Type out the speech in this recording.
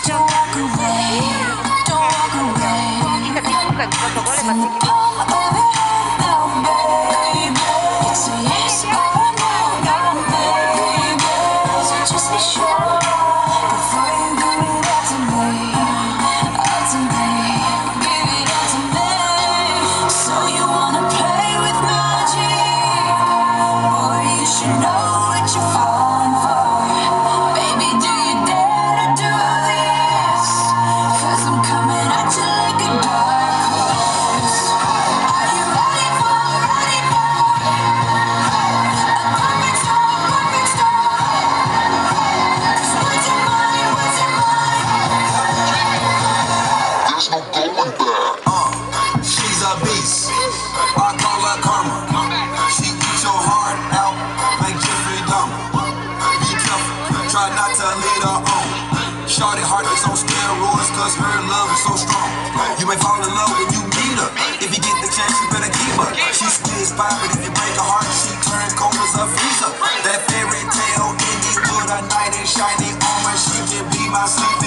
Don't walk away, don't walk away. It's in the palm of your hand now, baby. It's a yes or a no now, baby. So just be sure before you give it all to me, all to me. Give it all to me. So you wanna play with magic? Boy, you should know what you're falling for. Baby, do you dare to do this? 'Cause I'm coming at you like a dark horse. Are you ready for a perfect storm, a perfect storm? 'Cause what's in mind, what's in mind? There's no going back. She's a beast. I call her karma. She eats your heart out like Jeffrey Dahmer. Be careful, try not to lead her on. Shorty heart is on steroids cause her love is so strong. You may fall in love when you meet her. If you get the chance, you better keep her. She stays by, but if you break her heart, she turns cold as a freezer. That fairy tale ending with a knight in shiny armor. She can be my sleeping